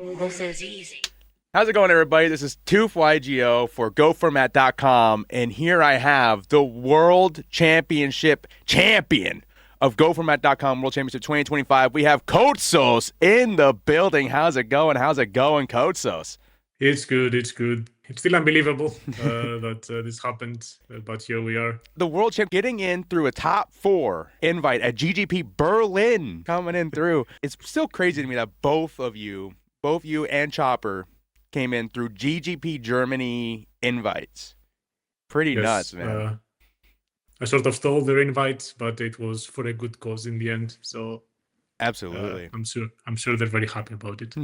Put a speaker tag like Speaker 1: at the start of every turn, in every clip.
Speaker 1: This is easy.
Speaker 2: How's it going, everybody? This is TwoFlyGO for GoFormat.com, and here I have the World Championship champion of GoFormat.com World Championship 2025. We have Kotsos in the building. How's it going? How's it going, Kotsos?
Speaker 3: It's good. It's good. It's still unbelievable that this happened, but here we are.
Speaker 2: The world champ getting in through a top 4 invite at GGP Berlin, coming in through. It's still crazy to me that both you and Chopper came in through GGP Germany invites. Pretty nuts, man.
Speaker 3: I sort of stole their invite, but it was for a good cause in the end. So
Speaker 2: absolutely,
Speaker 3: I'm sure they're very happy about it.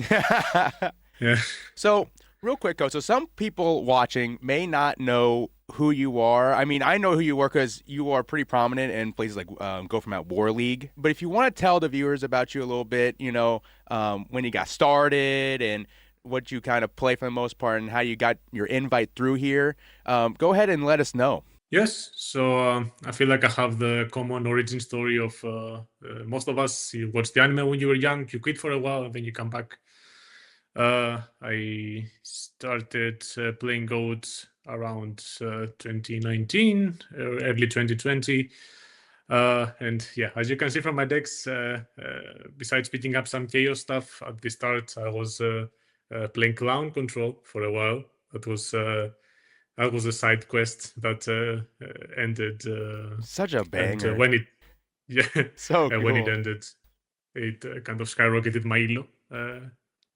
Speaker 3: Yeah.
Speaker 2: So real quick, Coach. So some people watching may not know who you are. I mean, I know who you are because you are pretty prominent in places like Go From Out War League. But if you want to tell the viewers about you a little bit, when you got started and what you kind of play for the most part and how you got your invite through here, go ahead and let us know.
Speaker 3: Yes, so I feel like I have the common origin story of most of us. You watch the anime when you were young, you quit for a while, and then you come back. I started playing GOAT around 2019, early 2020. And yeah, as you can see from my decks, besides picking up some chaos stuff at the start, I was playing Clown Control for a while. That was a side quest that ended.
Speaker 2: Such a banger.
Speaker 3: And when it,
Speaker 2: so cool.
Speaker 3: When it ended, it kind of skyrocketed my elo.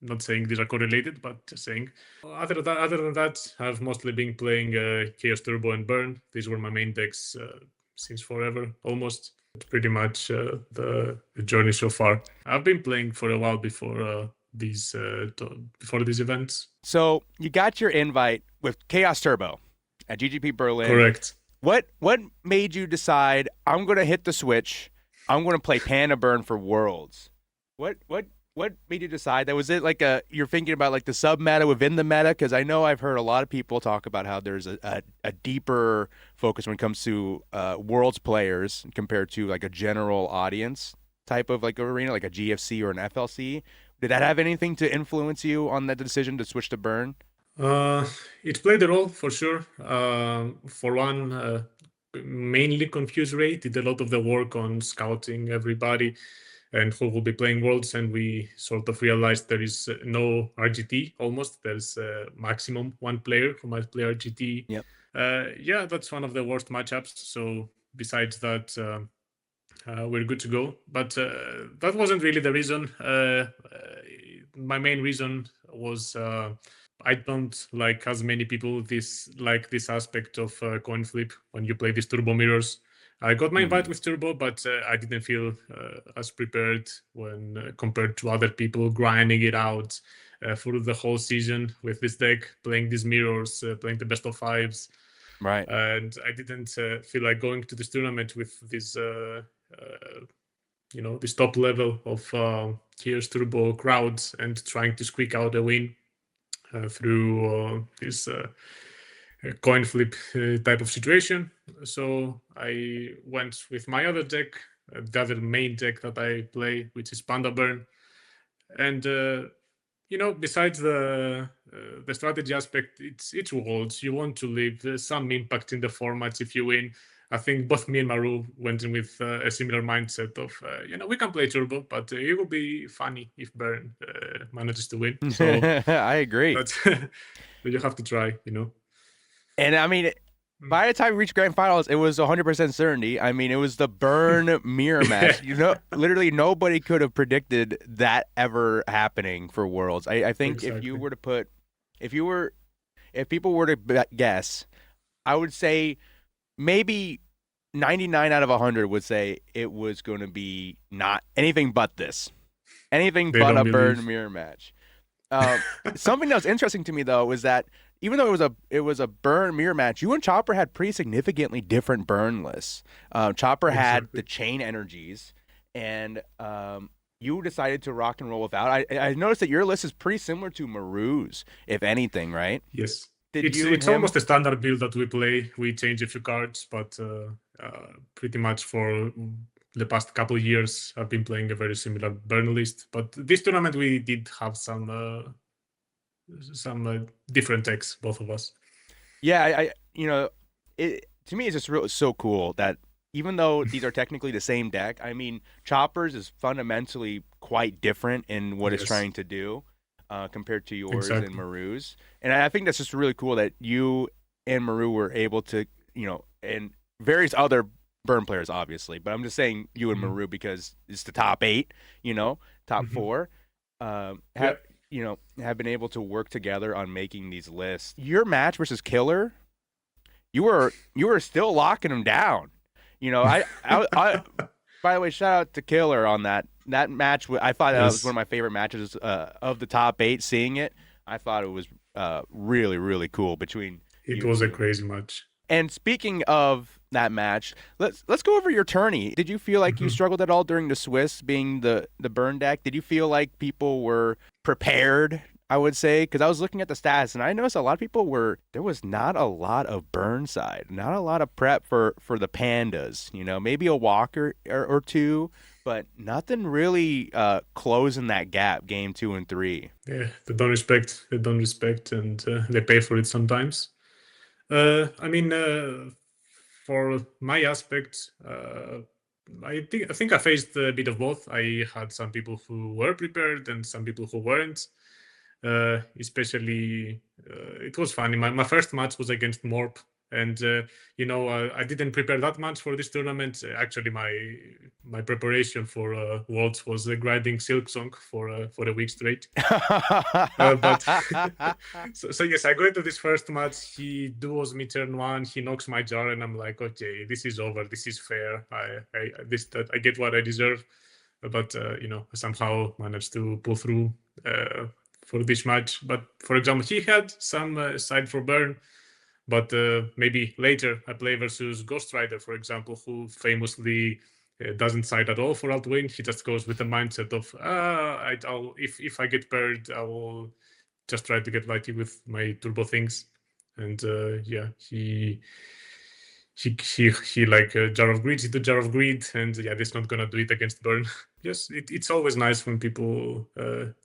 Speaker 3: Not saying these are correlated, but just saying. Other than that, I've mostly been playing Chaos Turbo and Burn. These were my main decks since forever, almost. It's pretty much the journey so far. I've been playing for a while before these events.
Speaker 2: So you got your invite with Chaos Turbo at GGP Berlin.
Speaker 3: Correct.
Speaker 2: What made you decide I'm going to hit the switch? I'm going to play Panda Burn for Worlds. What made you decide that? Was it like you're thinking about like the sub meta within the meta? Because I know I've heard a lot of people talk about how there's a deeper focus when it comes to Worlds players compared to like a general audience type of like arena, like a GFC or an FLC. Did that have anything to influence you on that decision to switch to Burn?
Speaker 3: It played a role for sure. For one, mainly Confuse Ray did a lot of the work on scouting everybody and who will be playing Worlds, and we sort of realized there is no RGT almost. There's maximum one player who might play RGT.
Speaker 2: Yep.
Speaker 3: Yeah, that's one of the worst matchups. So besides that, we're good to go. But that wasn't really the reason. My main reason was I don't like as many people this aspect of coin flip when you play these turbo mirrors. I got my invite with Turbo, but I didn't feel as prepared when compared to other people grinding it out for the whole season with this deck, playing these mirrors, playing the best of fives.
Speaker 2: Right.
Speaker 3: And I didn't feel like going to this tournament with this, this top level of Chaos Turbo crowds and trying to squeak out a win through this coin flip type of situation. So I went with my other deck, the other main deck that I play, which is Panda Burn. And besides the strategy aspect, it's Worlds. You want to leave some impact in the formats if you win. I think both me and Maru went in with a similar mindset of, we can play Turbo, but it will be funny if Burn manages to win. So
Speaker 2: I agree.
Speaker 3: But you have to try,
Speaker 2: And I mean, by the time we reached grand finals, it was 100% certainty. I mean, it was the Burn mirror match. Literally nobody could have predicted that ever happening for Worlds. I think
Speaker 3: exactly.
Speaker 2: If people were to guess, I would say maybe 99 out of 100 would say it was going to be not anything but this. Anything but a Burn mirror match. Something that was interesting to me though was that even though it was a Burn mirror match, you and Chopper had pretty significantly different burn lists. Chopper had the chain energies, and you decided to rock and roll without. I noticed that your list is pretty similar to Maru's, if anything, right?
Speaker 3: Yes. It's almost a standard build that we play. We change a few cards, but pretty much for the past couple of years, I've been playing a very similar burn list. But this tournament, we did have some different decks, both of us.
Speaker 2: Yeah, it to me it's just so cool that even though these are technically the same deck, I mean, Choppers is fundamentally quite different in what it's
Speaker 3: Yes,
Speaker 2: trying to do compared to yours and
Speaker 3: exactly.
Speaker 2: Maru's. And I think that's just really cool that you and Maru were able to, and various other burn players, obviously, but I'm just saying you and
Speaker 3: Mhm.
Speaker 2: Maru because it's the top eight, top
Speaker 3: Mhm.
Speaker 2: four,
Speaker 3: Yeah.
Speaker 2: have have been able to work together on making these lists. Your match versus Killer, you were still locking him down. I by the way, shout out to Killer on that match. I thought that was one of
Speaker 3: Yes,
Speaker 2: my favorite matches of the top eight. Seeing it, I thought it was really really cool between
Speaker 3: it
Speaker 2: you
Speaker 3: was a
Speaker 2: two.
Speaker 3: crazy match.
Speaker 2: And speaking of that match, let's go over your tourney. Did you feel like you
Speaker 3: Mhm.
Speaker 2: struggled at all during the Swiss being the burn deck? Did you feel like people were prepared? I would say because I was looking at the stats and I noticed a lot of people were there was not a lot of burn side, not a lot of prep for the pandas. Maybe a walker or two, but nothing really closing that gap game 2 and 3.
Speaker 3: Yeah, they don't respect. They don't respect, and they pay for it sometimes. I mean, for my aspect, I think I faced a bit of both. I had some people who were prepared and some people who weren't. Especially, it was funny. My first match was against Morp, and I didn't prepare that much for this tournament. Actually, my preparation for Worlds was grinding Silk Song for a week straight. But so yes, I go into this first match. He duos me turn one. He knocks my jar, and I'm like, okay, this is over. This is fair. I get what I deserve. But somehow managed to pull through for this match. But for example, he had some side for burn. But maybe later I play versus Ghost Rider, for example, who famously doesn't side at all for Altwin. He just goes with the mindset of I'll if I get burned, I will just try to get lucky with my turbo things. And yeah, he like Jar of Greed into Jar of Greed, and yeah, this not gonna do it against burn. Yes, it's always nice when people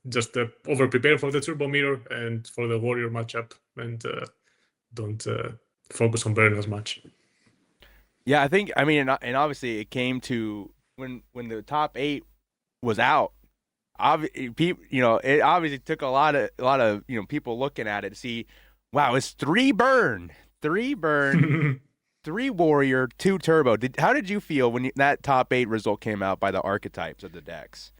Speaker 3: just over prepare for the turbo mirror and for the warrior matchup, and don't focus on burn as much.
Speaker 2: Yeah, I mean, and obviously it came to when the top eight was out. It obviously took a lot of people looking at it to see, wow, it's three burn, three warrior, two turbo. How did you feel when that top eight result came out by the archetypes of the decks?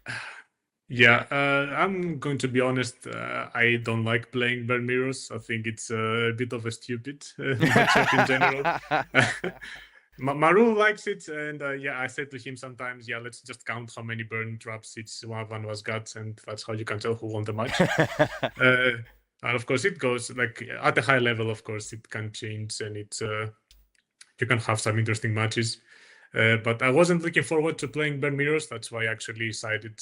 Speaker 3: Yeah, I'm going to be honest. I don't like playing burn mirrors. I think it's a bit of a stupid matchup in general. Maru likes it, and yeah, I said to him sometimes, yeah, let's just count how many burn drops each one was got, and that's how you can tell who won the match. And of course, it goes like at a high level. Of course, it can change, and you can have some interesting matches. But I wasn't looking forward to playing burn mirrors. That's why I actually sided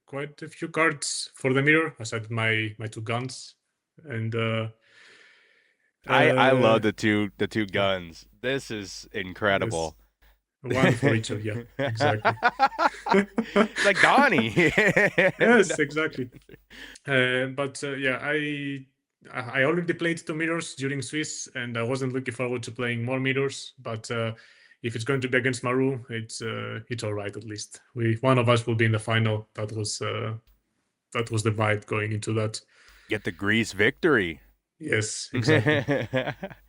Speaker 3: quite a few cards for the mirror. I sided my two guns, and
Speaker 2: I
Speaker 3: uh,
Speaker 2: love the two
Speaker 3: yeah,
Speaker 2: guns. This is
Speaker 3: yes,
Speaker 2: incredible.
Speaker 3: one for each of, yeah, exactly.
Speaker 2: It's like Donnie.
Speaker 3: Yes, exactly. But yeah, I already played two mirrors during Swiss, and I wasn't looking forward to playing more mirrors. But if it's going to be against Maru, it's all right. At least one of us will be in the final. That was the vibe going into that.
Speaker 2: Get the Grease victory.
Speaker 3: Yes, exactly.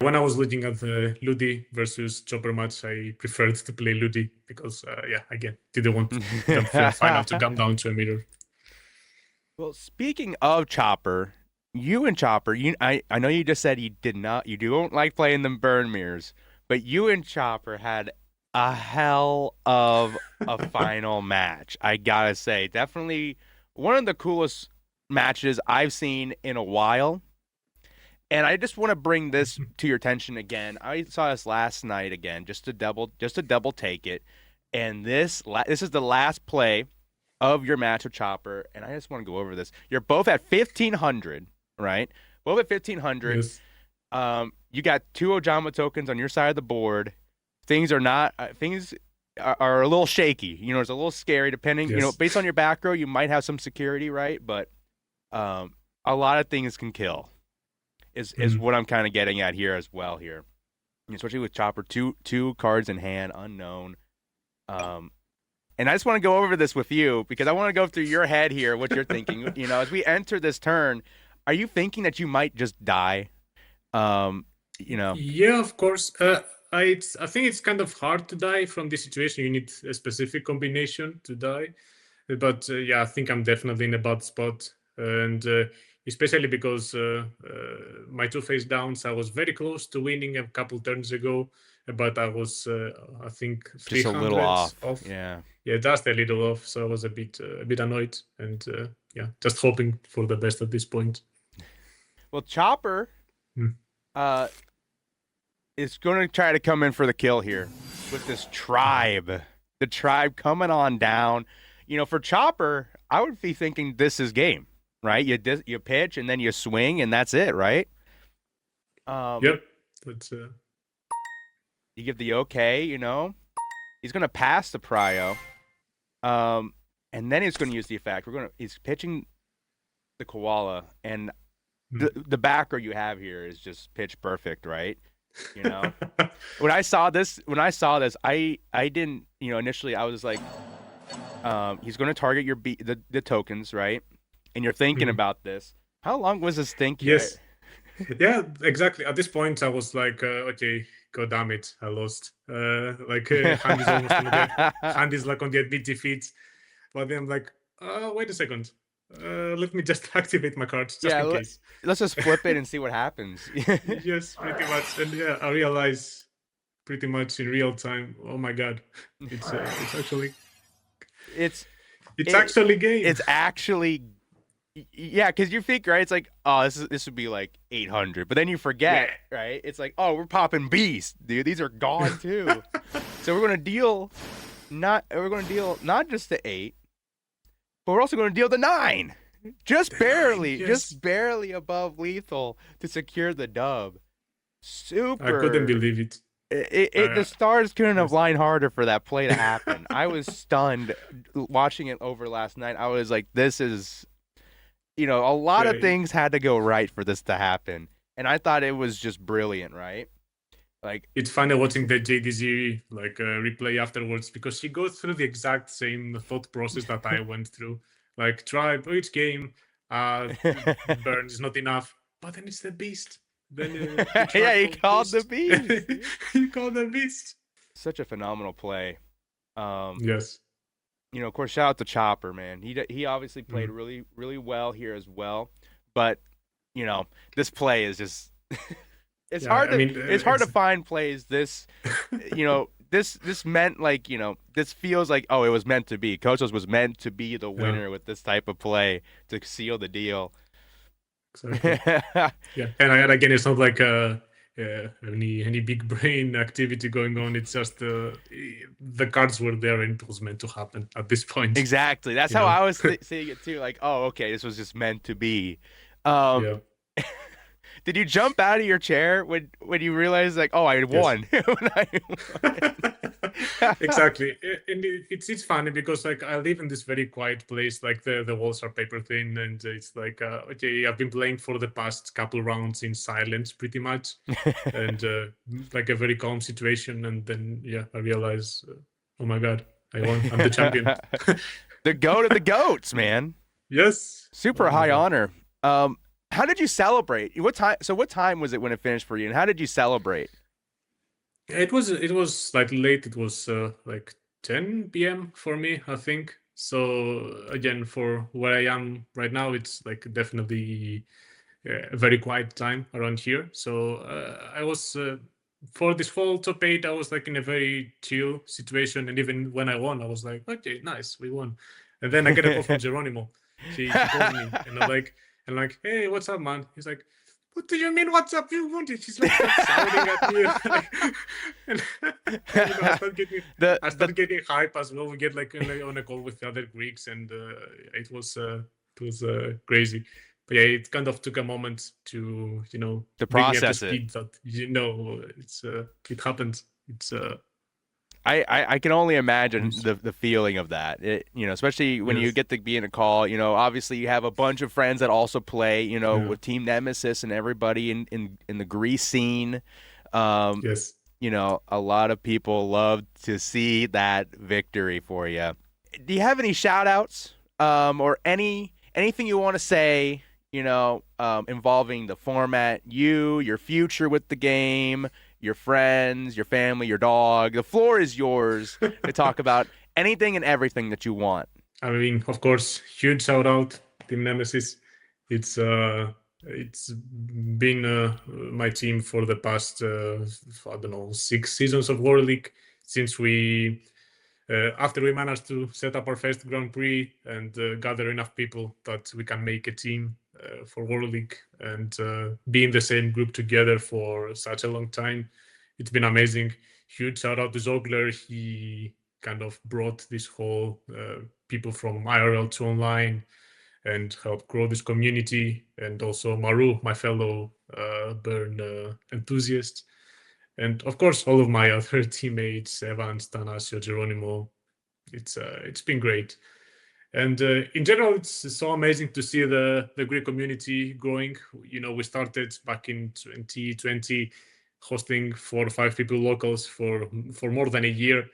Speaker 3: When I was looking at the Ludi versus Chopper match, I preferred to play Ludi because, yeah, again, didn't want the final to come down to a mirror.
Speaker 2: Well, speaking of Chopper, you and Chopper, I know you just said you don't like playing them burn mirrors, but you and Chopper had a hell of a final match. I gotta say, definitely one of the coolest matches I've seen in a while. And I just want to bring this to your attention again. I saw this last night again, just to double take it. And this is the last play of your match with Chopper, and I just want to go over this. You're both at 1500, right? Both at 1500.
Speaker 3: Yes.
Speaker 2: You got two Ojama tokens on your side of the board. Things are not things. are a little shaky. It's a little scary depending,
Speaker 3: Yes.
Speaker 2: based on your back row, you might have some security, right? But a lot of things can kill. Is
Speaker 3: Mm.
Speaker 2: what I'm kind of getting at here as well here. Especially with Chopper, two cards in hand, unknown. Um, and I just want to go over this with you because I want to go through your head here, what you're thinking. As we enter this turn, are you thinking that you might just die? Um, you know,
Speaker 3: Yeah, of course. I think it's kind of hard to die from this situation. You need a specific combination to die. But yeah, I think I'm definitely in a bad spot. And especially because my two face downs, I was very close to winning a couple turns ago, but I was, I think,
Speaker 2: just a little
Speaker 3: 300
Speaker 2: off.
Speaker 3: off.
Speaker 2: Yeah.
Speaker 3: Yeah, just a little off. So I was a bit annoyed, and yeah, just hoping for the best at this point.
Speaker 2: Well, Chopper,
Speaker 3: Mm.
Speaker 2: uh, is going to try to come in for the kill here with this tribe. The tribe coming on down. For Chopper, I would be thinking this is game, right? You pitch and then you swing and that's it, right?
Speaker 3: Yep, that's
Speaker 2: You give the okay. He's going to pass the prio. And then he's going to use the effect. He's pitching the koala, and the backer you have here is just pitch perfect, right? When I saw this, I didn't, initially I was like, he's going to target the tokens, right? And you're thinking about this. How long was this think?
Speaker 3: Yes. Yeah, exactly. At this point, I was like, okay, god damn it, I lost. Hand is almost on the hand is like on the admit defeat. But then I'm like, wait a second. Let me just activate my cards just in case.
Speaker 2: Let's just flip it and see what happens.
Speaker 3: Yes, pretty much. And yeah, I realize pretty much in real time. Oh my god, it's actually actually game.
Speaker 2: It's actually. Yeah, because you think, right? It's like, oh, this would be like 800, but then you forget, right? It's like, oh, we're popping beasts, dude. These are gone too. So we're gonna deal not just the 8, but we're also gonna deal the 9, just barely above lethal to secure the dub. Super.
Speaker 3: I couldn't believe it.
Speaker 2: The stars couldn't have lined harder for that play to happen. I was stunned watching it over last night. I was like, this is. A lot of things had to go right for this to happen. And I thought it was just brilliant, right? Like,
Speaker 3: it's funny watching the JDZ replay afterwards because she goes through the exact same thought process that I went through. Like, tribe, each game, burn is not enough, but then it's the beast. Then
Speaker 2: yeah, he called the beast.
Speaker 3: He called the beast.
Speaker 2: Such a phenomenal play.
Speaker 3: Yes.
Speaker 2: Of course, shout out to Chopper, man. He obviously played really, really well here as well. But, this play is just it's hard to find plays this, this meant like, this feels like, oh, it was meant to be. Kotsos was meant to be the winner with this type of play to seal the deal.
Speaker 3: Exactly. Yeah. And again, it's not like any big brain activity going on. It's just the cards were there and it was meant to happen at this point.
Speaker 2: Exactly. That's how I was seeing it too. Like, oh, okay, this was just meant to be. Did you jump out of your chair when you realized like, oh, I won?
Speaker 3: Exactly. And it's funny because like I live in this very quiet place, like the walls are paper thin, and it's like okay, I've been playing for the past couple rounds in silence pretty much, and like a very calm situation, and then I realize, oh my god, I won, I'm the champion.
Speaker 2: The goat of the goats, man.
Speaker 3: Yes.
Speaker 2: Super high honor. How did you celebrate? What time was it when it finished for you, and how did you celebrate?
Speaker 3: It was slightly late. It was like 10 p.m. for me, I think. So again, for where I am right now, it's like definitely a very quiet time around here. So I was for this whole top 8, I was like in a very chill situation, and even when I won, I was like, okay, nice, we won. And then I get a call from Geronimo. He called me, and I'm like, hey, what's up, man? He's like, what do you mean, what's up? You wanted? She's like shouting at me. And I start getting hype as well. We get like on a call with the other Greeks, and it was crazy. But yeah, it kind of took a moment to
Speaker 2: to process it.
Speaker 3: That it's it happened. It's
Speaker 2: I can only imagine
Speaker 3: Yes.
Speaker 2: the feeling of that. Especially when you
Speaker 3: Yes.
Speaker 2: get to be in a call. Obviously you have a bunch of friends that also play.
Speaker 3: Yeah.
Speaker 2: With Team Nemesis and everybody in the Greece scene. Um,
Speaker 3: Yes.
Speaker 2: a lot of people love to see that victory for you. Do you have any shout outs or anything you want to say, involving the format, your future with the game, your friends, your family, your dog? The floor is yours to talk about anything and everything that you want.
Speaker 3: I mean, of course, huge shout out Team Nemesis. It's been my team for the past I don't know 6 seasons of World League since we after we managed to set up our first Grand Prix and gather enough people that we can make a team for World League and be in the same group together for such a long time. It's been amazing. Huge shout out to Zogler. He kind of brought this whole people from IRL to online and helped grow this community. And also Maru, my fellow Burn enthusiast. And of course, all of my other teammates, Evan, Stanasio, Geronimo. It's been great. And in general, it's so amazing to see the Greek community growing. We started back in 2020 hosting 4 or 5 people locals for more than a year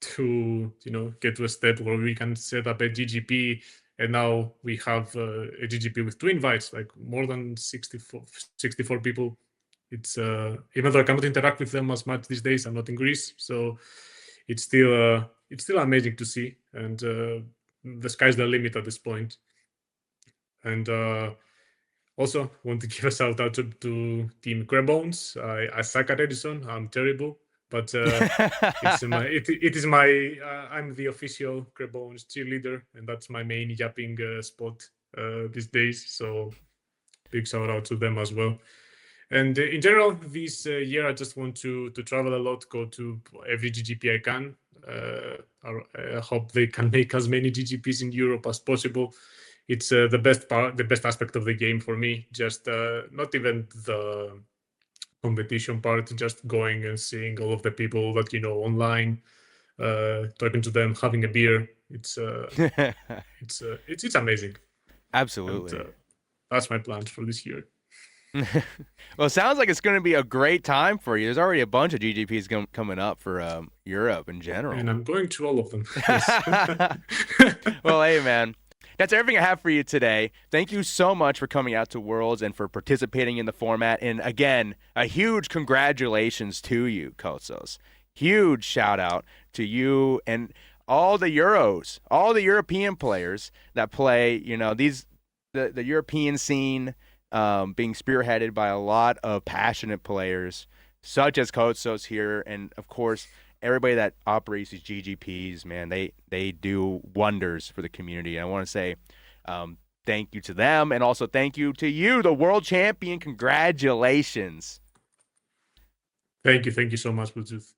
Speaker 3: to get to a step where we can set up a GGP, and now we have a GGP with 2 invites, like more than 64 people. It's even though I cannot interact with them as much these days, I'm not in Greece, so it's still amazing to see, and the sky's the limit at this point. And also want to give a shout out to Team Crebones. I suck at Edison. I'm terrible, but it is my I'm the official Crebones cheerleader, and that's my main yapping spot these days. So big shout out to them as well. And in general, this year I just want to travel a lot, go to every GGP I can. I hope they can make as many GGPs in Europe as possible. It's the best part, the best aspect of the game for me. Just not even the competition part, just going and seeing all of the people that online, talking to them, having a beer. It's amazing, and
Speaker 2: Absolutely.
Speaker 3: that's my plans for this year.
Speaker 2: Well, it sounds like it's going to be a great time for you. There's already a bunch of GGPs coming up for Europe in
Speaker 3: And
Speaker 2: general.
Speaker 3: I'm going to all of them. Yes.
Speaker 2: Well, hey, man. That's everything I have for you today. Thank you so much for coming out to Worlds and for participating in the format. And again, a huge congratulations to you, Kotsos. Huge shout out to you and all the Euros, all the European players that play, the European scene being spearheaded by a lot of passionate players, such as Kotsos here, and of course everybody that operates these GGPs. Man, they do wonders for the community. And I want to say thank you to them, and also thank you to you, the world champion. Congratulations.
Speaker 3: Thank you so much, Bluetooth.